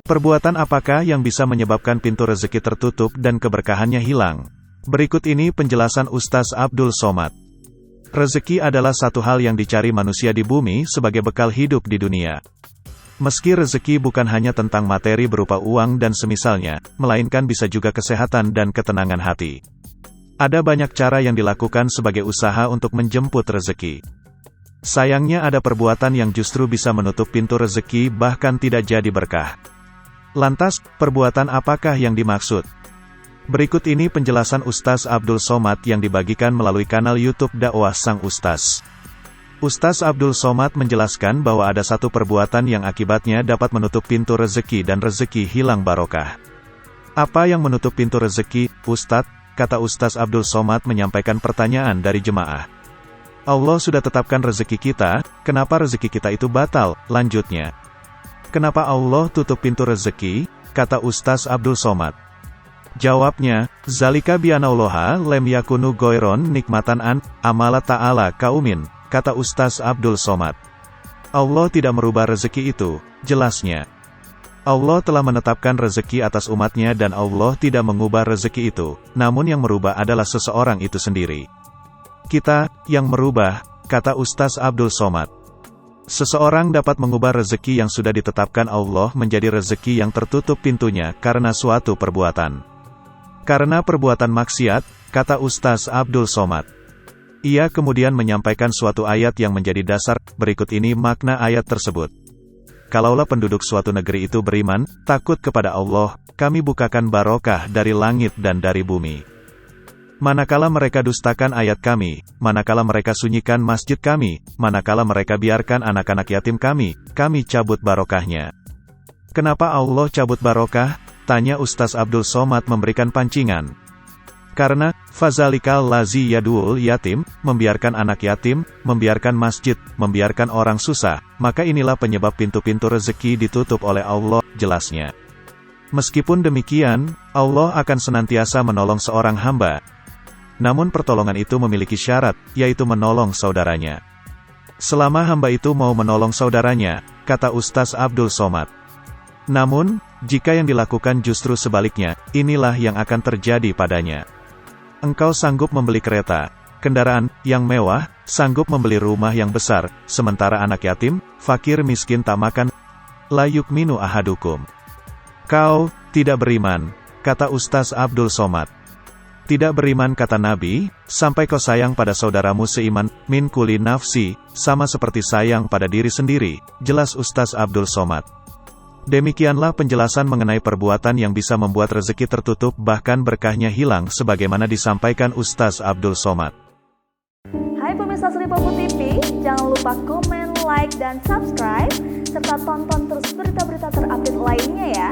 Perbuatan apakah yang bisa menyebabkan pintu rezeki tertutup dan keberkahannya hilang? Berikut ini penjelasan Ustaz Abdul Somad. Rezeki adalah satu hal yang dicari manusia di bumi sebagai bekal hidup di dunia. Meski rezeki bukan hanya tentang materi berupa uang dan semisalnya, melainkan bisa juga kesehatan dan ketenangan hati. Ada banyak cara yang dilakukan sebagai usaha untuk menjemput rezeki. Sayangnya ada perbuatan yang justru bisa menutup pintu rezeki bahkan tidak jadi berkah. Lantas, perbuatan apakah yang dimaksud? Berikut ini penjelasan Ustaz Abdul Somad yang dibagikan melalui kanal YouTube Dakwah Sang Ustaz. Ustaz Abdul Somad menjelaskan bahwa ada satu perbuatan yang akibatnya dapat menutup pintu rezeki dan rezeki hilang barokah. Apa yang menutup pintu rezeki, Ustadz? Kata Ustaz Abdul Somad menyampaikan pertanyaan dari jemaah. Allah sudah tetapkan rezeki kita, kenapa rezeki kita itu batal? Lanjutnya. Kenapa Allah tutup pintu rezeki? Kata Ustaz Abdul Somad. Jawabnya, Zalika bi'anaullaha lem yakunu goiron nikmatan an amala ta'ala kaumin, kata Ustaz Abdul Somad. Allah tidak merubah rezeki itu, jelasnya. Allah telah menetapkan rezeki atas umatnya dan Allah tidak mengubah rezeki itu, namun yang merubah adalah seseorang itu sendiri. Kita, yang merubah, kata Ustaz Abdul Somad. Seseorang dapat mengubah rezeki yang sudah ditetapkan Allah menjadi rezeki yang tertutup pintunya karena suatu perbuatan. Karena perbuatan maksiat, kata Ustaz Abdul Somad. Ia kemudian menyampaikan suatu ayat yang menjadi dasar, berikut ini makna ayat tersebut. Kalaulah penduduk suatu negeri itu beriman, takut kepada Allah, kami bukakan barokah dari langit dan dari bumi. Manakala mereka dustakan ayat kami, manakala mereka sunyikan masjid kami, manakala mereka biarkan anak-anak yatim kami cabut barokahnya. Kenapa Allah cabut barokah? Tanya Ustaz Abdul Somad memberikan pancingan. Karena, fazalikal lazi yadul yatim, membiarkan anak yatim, membiarkan masjid, membiarkan orang susah, maka inilah penyebab pintu-pintu rezeki ditutup oleh Allah, jelasnya. Meskipun demikian, Allah akan senantiasa menolong seorang hamba. Namun pertolongan itu memiliki syarat, yaitu menolong saudaranya. Selama hamba itu mau menolong saudaranya, kata Ustaz Abdul Somad. Namun, jika yang dilakukan justru sebaliknya, inilah yang akan terjadi padanya. Engkau sanggup membeli kereta, kendaraan, yang mewah, sanggup membeli rumah yang besar, sementara anak yatim, fakir miskin tak makan. La yukminu ahadukum. Kau, tidak beriman, kata Ustaz Abdul Somad. Tidak beriman kata Nabi, sampai kau sayang pada saudaramu seiman, min kuli nafsi, sama seperti sayang pada diri sendiri, jelas Ustaz Abdul Somad. Demikianlah penjelasan mengenai perbuatan yang bisa membuat rezeki tertutup bahkan berkahnya hilang sebagaimana disampaikan Ustaz Abdul Somad. Hai pemirsa Sri Popo TV, jangan lupa komen, like, dan subscribe, serta tonton terus berita-berita terupdate lainnya ya.